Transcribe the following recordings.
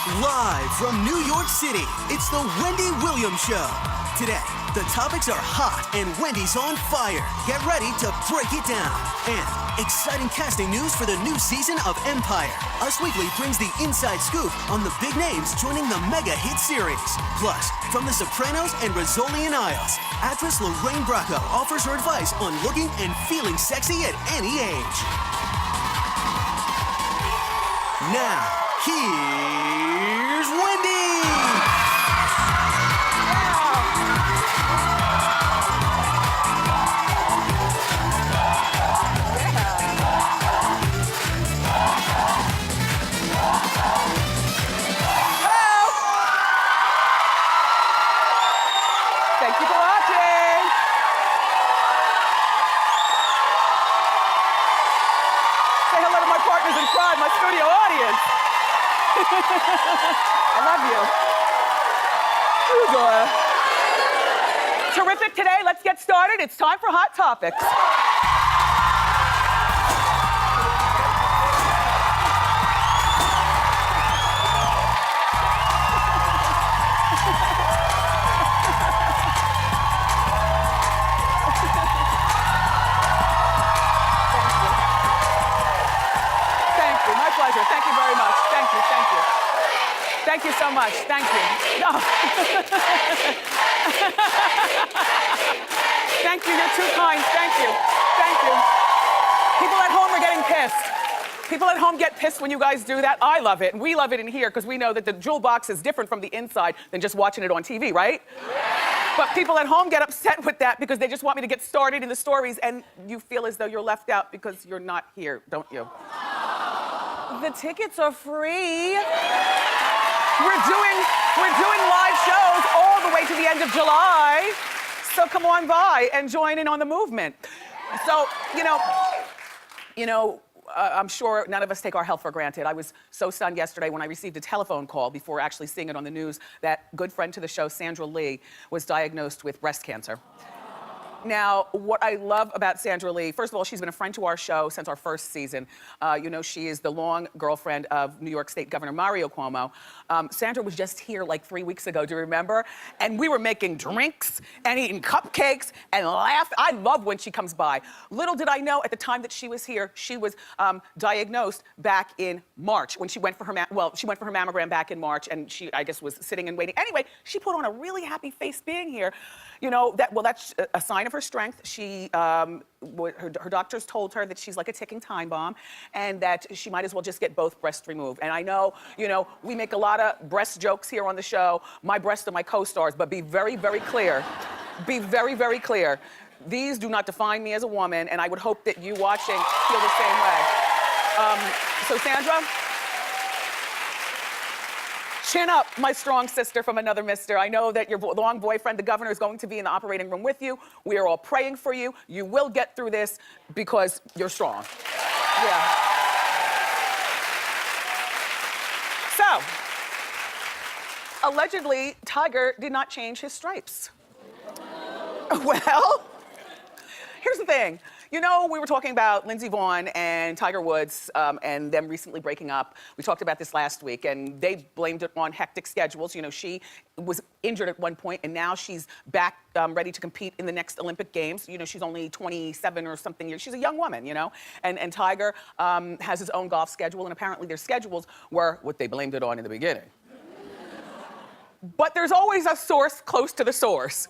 Live from New York City, it's the Wendy Williams Show. Today, the topics are hot and Wendy's on fire. Get ready to break it down. And exciting casting news for the new season of Empire. Us Weekly brings the inside scoop on the big names joining the mega hit series. Plus, from The Sopranos and Rizzoli and Isles, actress Lorraine Bracco offers her advice on looking and feeling sexy at any age. Now, here's Wendy! Thank you for watching. Say hello to my partners in crime, my studio audience. I love you. Terrific today. Let's get started. It's time for Hot Topics. My pleasure. Thank you very much. Thank you. Thank you so much. Thank you. No. Thank you. You're too kind. Thank you. People at home are getting pissed. People at home get pissed when you guys do that. I love it, and we love it in here because we know that the jewel box is different from the inside than just watching it on TV, right? But people at home get upset with that because they just want me to get started in the stories, and you feel as though you're left out because you're not here, don't you? The tickets are free. We're doing live shows all the way to the end of July. So come on by and join in on the movement. So, I'm sure none of us take our health for granted. I was so stunned yesterday when I received a telephone call before actually seeing it on the news that good friend to the show, Sandra Lee, was diagnosed with breast cancer. Now, what I love about Sandra Lee, first of all, she's been a friend to our show since our first season. She is the long girlfriend of New York State Governor Mario Cuomo. Sandra was just here like 3 weeks ago, do you remember? And we were making drinks and eating cupcakes and laughing. I love when she comes by. Little did I know at the time that she was here, she was diagnosed back in March when she went for her mammogram back in March, and she, I guess, was sitting and waiting. Anyway, she put on a really happy face being here. That's a sign of her strength. She, her doctors told her that she's like a ticking time bomb and that she might as well just get both breasts removed. And I know, we make a lot of breast jokes here on the show. My breasts are my co-stars, but be very, very clear. Be very, very clear. These do not define me as a woman, and I would hope that you watching feel the same way. So Sandra, chin up, my strong sister from another mister. I know that your long boyfriend, the governor, is going to be in the operating room with you. We are all praying for you. You will get through this because you're strong. Yeah. So, allegedly, Tiger did not change his stripes. Well, here's the thing. We were talking about Lindsey Vonn and Tiger Woods and them recently breaking up. We talked about this last week, and they blamed it on hectic schedules. She was injured at one point, and now she's back ready to compete in the next Olympic Games. She's only 27 or something years. She's a young woman, And Tiger has his own golf schedule, and apparently their schedules were what they blamed it on in the beginning. But there's always a source close to the source.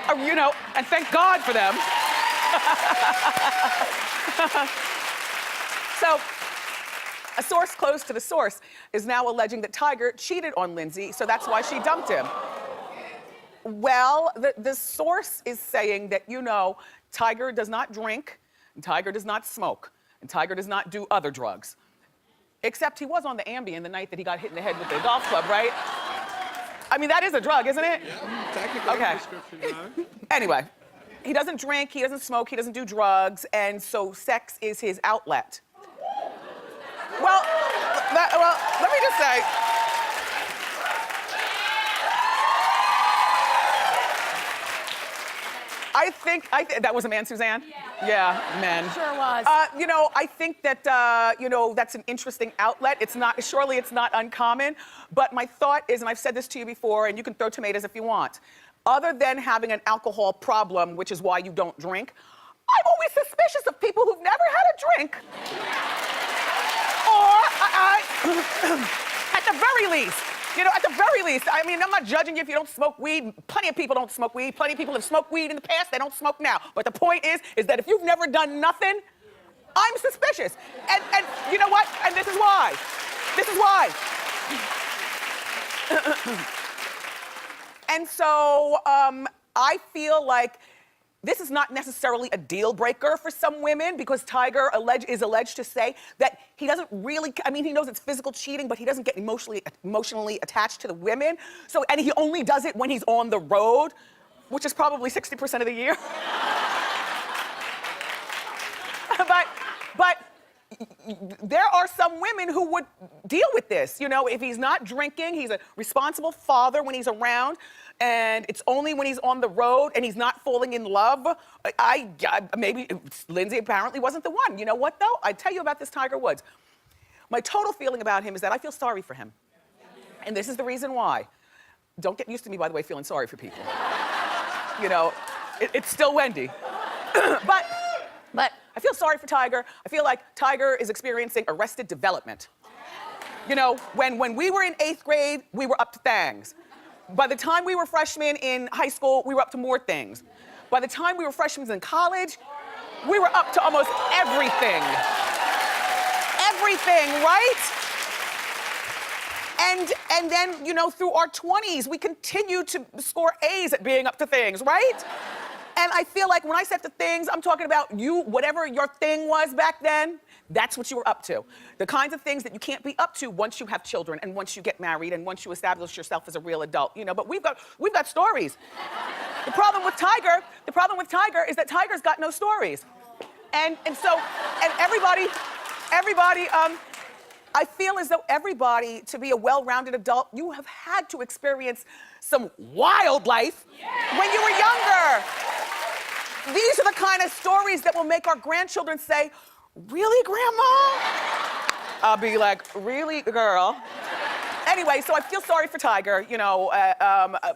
And thank God for them. So, a source close to the source is now alleging that Tiger cheated on Lindsey, so that's why she dumped him. Well, the source is saying that, Tiger does not drink, and Tiger does not smoke, and Tiger does not do other drugs. Except he was on the Ambien the night that he got hit in the head with the golf club, right? I mean, that is a drug, isn't it? Yeah, technically. Okay. Prescription drug. Anyway. He doesn't drink, he doesn't smoke, he doesn't do drugs, and so sex is his outlet. Well, let me just say, I think that was a man, Suzanne? Yeah, men. Sure was. I think that, that's an interesting outlet. Surely it's not uncommon. But my thought is, and I've said this to you before, and you can throw tomatoes if you want, other than having an alcohol problem, which is why you don't drink, I'm always suspicious of people who've never had a drink. Or, at the very least, I mean, I'm not judging you if you don't smoke weed. Plenty of people don't smoke weed. Plenty of people have smoked weed in the past. They don't smoke now. But the point is that if you've never done nothing, I'm suspicious. And you know what? And this is why. And so I feel like this is not necessarily a deal breaker for some women because Tiger is alleged to say that he doesn't really, he knows it's physical cheating, but he doesn't get emotionally attached to the women. So, and he only does it when he's on the road, which is probably 60% of the year. But there are some women who would deal with this. If he's not drinking, he's a responsible father when he's around, and it's only when he's on the road and he's not falling in love. Maybe Lindsay apparently wasn't the one. You know what, though? I tell you about this Tiger Woods. My total feeling about him is that I feel sorry for him. And this is the reason why. Don't get used to me, by the way, feeling sorry for people. It's still Wendy. But I feel sorry for Tiger. I feel like Tiger is experiencing arrested development. When we were in 8th grade, we were up to things. By the time we were freshmen in high school, we were up to more things. By the time we were freshmen in college, we were up to almost everything. Everything, right? And then, through our 20s, we continue to score A's at being up to things, right? And I feel like when I said to things, I'm talking about you, whatever your thing was back then, that's what you were up to. The kinds of things that you can't be up to once you have children and once you get married and once you establish yourself as a real adult, But we've got stories. The problem with Tiger is that Tiger's got no stories. And everybody, I feel as though everybody, to be a well-rounded adult, you have had to experience some wild life when you were younger. These are the kind of stories that will make our grandchildren say, "Really, Grandma?" I'll be like, "Really, girl?" Anyway, so I feel sorry for Tiger,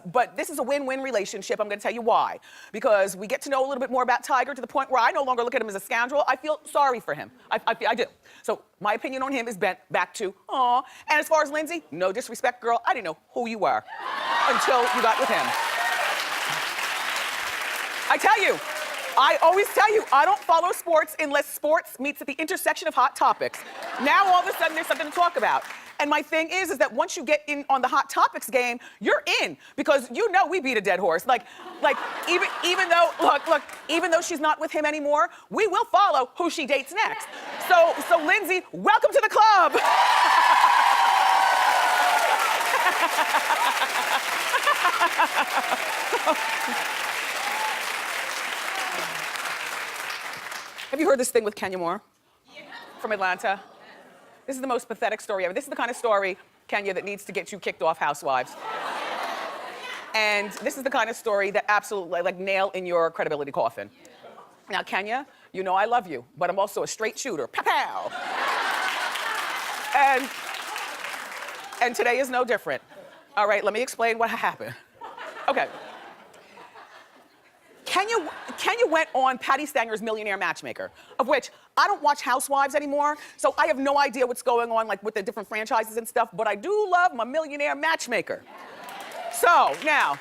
but this is a win-win relationship. I'm gonna tell you why. Because we get to know a little bit more about Tiger to the point where I no longer look at him as a scoundrel. I feel sorry for him. I do. So my opinion on him is bent back to, aw. And as far as Lindsay, no disrespect, girl, I didn't know who you were until you got with him. I always tell you, I don't follow sports unless sports meets at the intersection of hot topics. Now all of a sudden there's something to talk about. And my thing is that once you get in on the hot topics game, you're in because we beat a dead horse. Like even though she's not with him anymore, we will follow who she dates next. So Lindsay, welcome to the club. Have you heard this thing with Kenya Moore? Yeah. From Atlanta? This is the most pathetic story ever. This is the kind of story, Kenya, that needs to get you kicked off Housewives. And this is the kind of story that absolutely, nail in your credibility coffin. Now, Kenya, I love you, but I'm also a straight shooter. Pow, pow. And today is no different. All right, let me explain what happened. Okay. Kenya went on Patti Stanger's Millionaire Matchmaker, of which I don't watch Housewives anymore, so I have no idea what's going on with the different franchises and stuff, but I do love my Millionaire Matchmaker. So, now,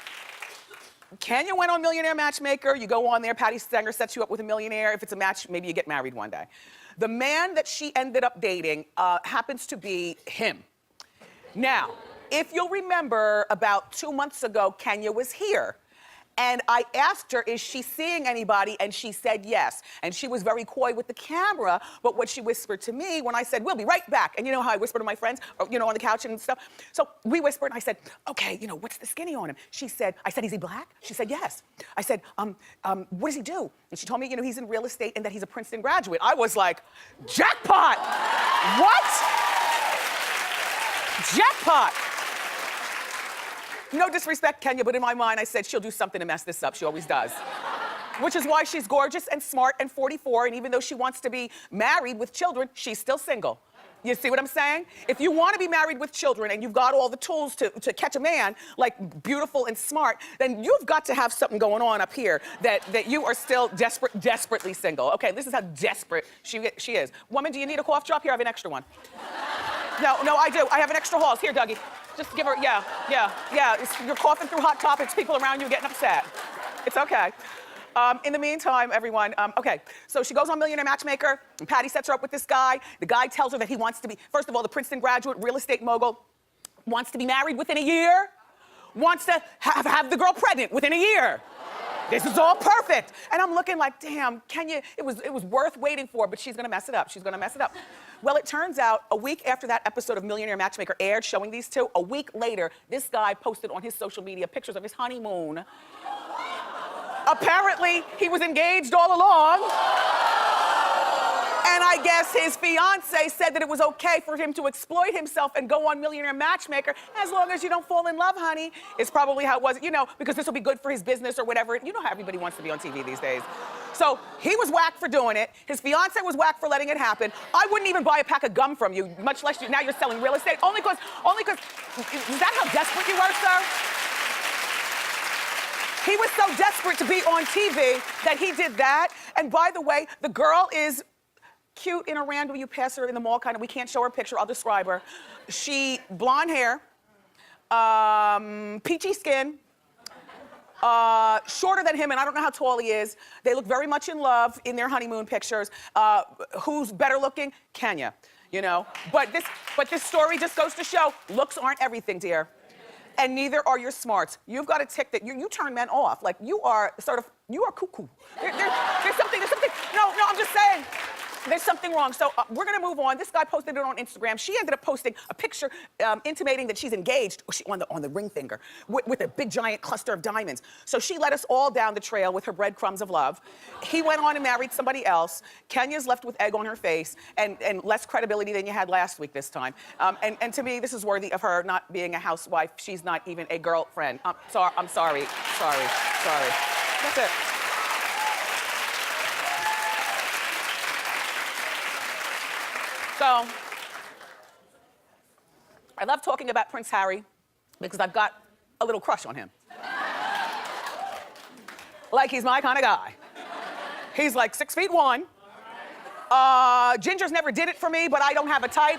Kenya went on Millionaire Matchmaker. You go on there, Patti Stanger sets you up with a millionaire. If it's a match, maybe you get married one day. The man that she ended up dating happens to be him. Now, if you'll remember, about 2 months ago, Kenya was here. And I asked her, is she seeing anybody? And she said yes. And she was very coy with the camera, but what she whispered to me when I said, we'll be right back. And you know how I whisper to my friends, on the couch and stuff? So we whispered and I said, okay, what's the skinny on him? I said, is he black? She said, yes. I said, what does he do? And she told me, he's in real estate and that he's a Princeton graduate. I was like, jackpot! What? Jackpot! No disrespect, Kenya, but in my mind, I said, she'll do something to mess this up. She always does. which is why she's gorgeous and smart and 44, and even though she wants to be married with children, she's still single. You see what I'm saying? If you want to be married with children and you've got all the tools to catch a man, like beautiful and smart, then you've got to have something going on up here that you are still desperately single. Okay, this is how desperate she is. Woman, do you need a cough drop? Here, I have an extra one. No, I do. I have an extra Halls. Here, Dougie. Just give her, yeah. You're coughing through Hot Topics, people around you getting upset. It's okay. In the meantime, everyone, okay, so she goes on Millionaire Matchmaker, and Patty sets her up with this guy. The guy tells her that he wants to be, first of all, the Princeton graduate, real estate mogul, wants to be married within a year, wants to have the girl pregnant within a year. This is all perfect. And I'm looking like, damn, Kenya, it was worth waiting for, but she's gonna mess it up. She's gonna mess it up. Well, it turns out a week after that episode of Millionaire Matchmaker aired showing these two, a week later, this guy posted on his social media pictures of his honeymoon. Apparently, he was engaged all along. And I guess his fiance said that it was okay for him to exploit himself and go on Millionaire Matchmaker as long as you don't fall in love, honey. It's probably how it was, you know, because this will be good for his business or whatever. You know how everybody wants to be on TV these days. So he was whack for doing it. His fiance was whack for letting it happen. I wouldn't even buy a pack of gum from you, much less now you're selling real estate. Only because, is that how desperate you were, sir? He was so desperate to be on TV that he did that. And by the way, the girl is cute in a random, you pass her in the mall, kind of, we can't show her a picture, I'll describe her. She, blonde hair, peachy skin, shorter than him, and I don't know how tall he is. They look very much in love in their honeymoon pictures. Who's better looking? Kenya, you know? But this story just goes to show, looks aren't everything, dear. And neither are your smarts. You've got a tick that you turn men off. Like you are cuckoo. There's something, no, I'm just saying. There's something wrong. So we're gonna move on. This guy posted it on Instagram. She ended up posting a picture intimating that she's engaged on the ring finger with a big giant cluster of diamonds. So she led us all down the trail with her breadcrumbs of love. He went on and married somebody else. Kenya's left with egg on her face and less credibility than you had last week this time. And to me, this is worthy of her not being a housewife. She's not even a girlfriend. I'm sorry. That's it. So, I love talking about Prince Harry because I've got a little crush on him. Like he's my kind of guy. He's like 6'1". Ginger's never did it for me, but I don't have a type.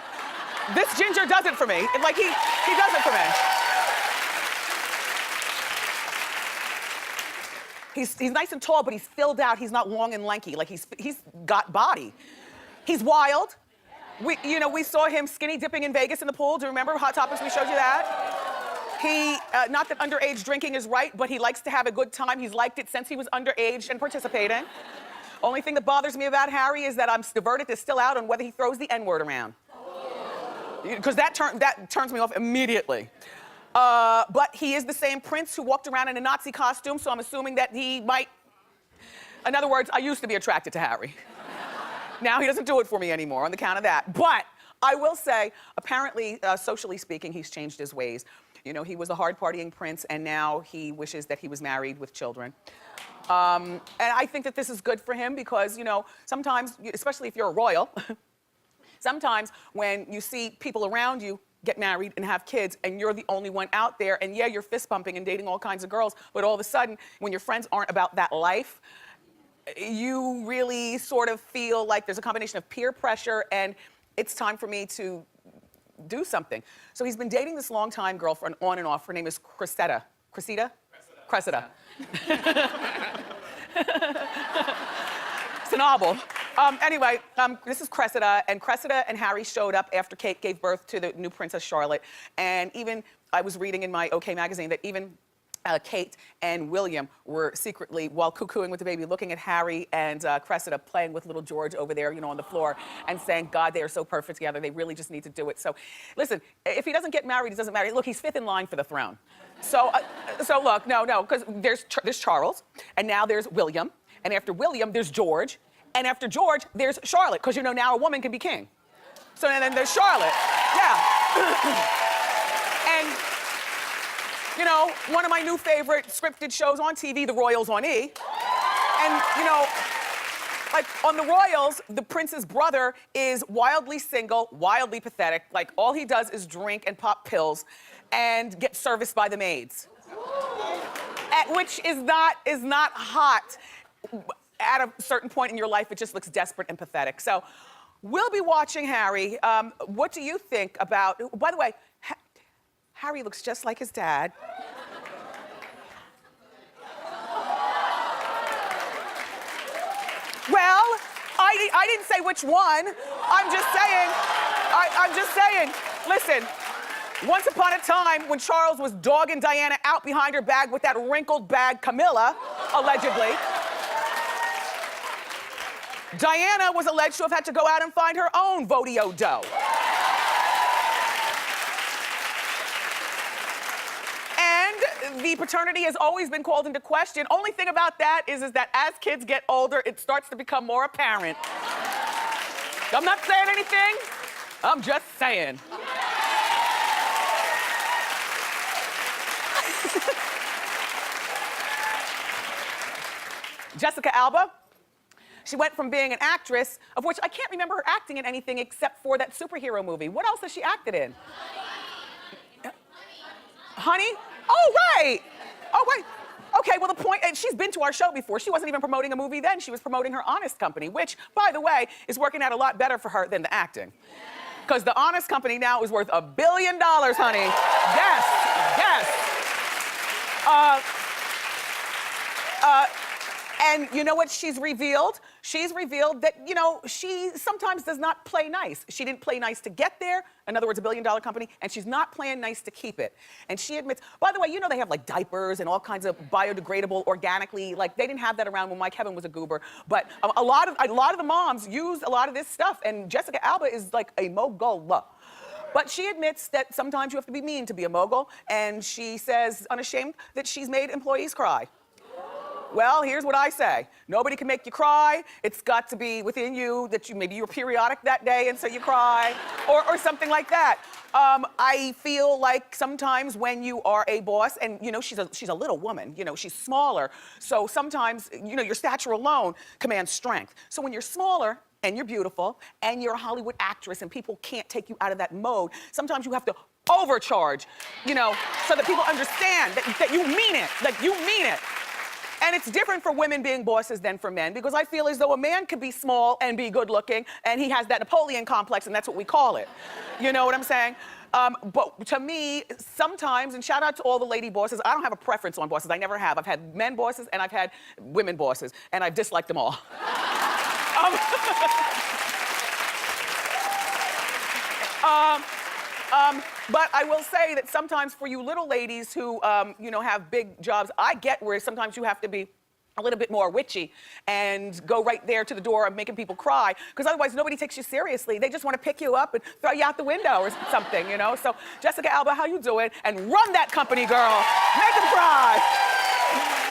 This Ginger does it for me. Like he does it for me. He's nice and tall, but he's filled out. He's not long and lanky. Like he's got body. He's wild. We saw him skinny dipping in Vegas in the pool. Do you remember Hot Topics? We showed you that. He, not that underage drinking is right, but he likes to have a good time. He's liked it since he was underage and participating. Only thing that bothers me about Harry is that the verdict is still out on whether he throws the N-word around. Because that turns me off immediately. But he is the same prince who walked around in a Nazi costume, so I'm assuming that he might. In other words, I used to be attracted to Harry. Now he doesn't do it for me anymore on the count of that. But I will say, apparently, socially speaking, he's changed his ways. You know, he was a hard-partying prince, and now he wishes that he was married with children. And I think that this is good for him because, you know, sometimes, especially if you're a royal, sometimes when you see people around you get married and have kids and you're the only one out there, and yeah, you're fist bumping and dating all kinds of girls, but all of a sudden, when your friends aren't about that life, you really sort of feel like there's a combination of peer pressure and it's time for me to do something. So he's been dating this long-time girlfriend on and off. Her name is Cressida. Cressida? Cressida. It's a novel. Anyway, this is Cressida, and Cressida and Harry showed up after Kate gave birth to the new Princess Charlotte. And even, I was reading in my OK magazine that even Kate and William were secretly, while cuckooing with the baby, looking at Harry and Cressida playing with little George over there, you know, on the floor, and saying, God, they are so perfect together. They really just need to do it. So, listen, if he doesn't get married, he doesn't marry. Look, he's fifth in line for the throne. So look, no, because there's Charles, and now there's William, and after William, there's George, and after George, there's Charlotte, because, you know, now a woman can be king. So then there's Charlotte. Yeah. And you know, one of my new favorite scripted shows on TV, The Royals on E. And, you know, like on the Royals, the prince's brother is wildly single, wildly pathetic. Like all he does is drink and pop pills and get serviced by the maids. Which is not hot. At a certain point in your life, it just looks desperate and pathetic. So we'll be watching Harry. What do you think about, by the way, Harry looks just like his dad. Well, I didn't say which one. I'm just saying, listen, once upon a time when Charles was dogging Diana out behind her bag with that wrinkled bag Camilla, allegedly, Diana was alleged to have had to go out and find her own Vodio dough. And the paternity has always been called into question. Only thing about that is that as kids get older, it starts to become more apparent. I'm not saying anything. I'm just saying. Jessica Alba, she went from being an actress, of which I can't remember her acting in anything except for that superhero movie. What else has she acted in? Honey? Oh, right. Oh, wait. Okay, well, the point, and she's been to our show before. She wasn't even promoting a movie then. She was promoting her Honest Company, which, by the way, is working out a lot better for her than the acting. Because the Honest Company now is worth $1 billion, honey. Yes, yes. And you know what she's revealed? She's revealed that, you know, she sometimes does not play nice. She didn't play nice to get there. In other words, $1 billion company, and she's not playing nice to keep it. And she admits, by the way, you know they have like diapers and all kinds of biodegradable, organically, like they didn't have that around when Mike Kevin was a goober. But a lot of the moms use a lot of this stuff, and Jessica Alba is like a mogul. But she admits that sometimes you have to be mean to be a mogul, and she says, unashamed, that she's made employees cry. Well, here's what I say. Nobody can make you cry. It's got to be within you that maybe you were periodic that day and so you cry, or something like that. I feel like sometimes when you are a boss, and you know, she's a little woman, you know, she's smaller. So sometimes, you know, your stature alone commands strength. So when you're smaller and you're beautiful and you're a Hollywood actress and people can't take you out of that mode, sometimes you have to overcharge, you know, so that people understand that you mean it, like you mean it. And it's different for women being bosses than for men, because I feel as though a man could be small and be good looking, and he has that Napoleon complex, and that's what we call it. You know what I'm saying? But to me, sometimes, and shout out to all the lady bosses, I don't have a preference on bosses, I never have. I've had men bosses and I've had women bosses, and I've disliked them all. But I will say that sometimes for you little ladies who, you know, have big jobs, I get where sometimes you have to be a little bit more witchy and go right there to the door of making people cry, because otherwise nobody takes you seriously. They just want to pick you up and throw you out the window or something, you know? So Jessica Alba, how you doing? And run that company, girl. Make them cry.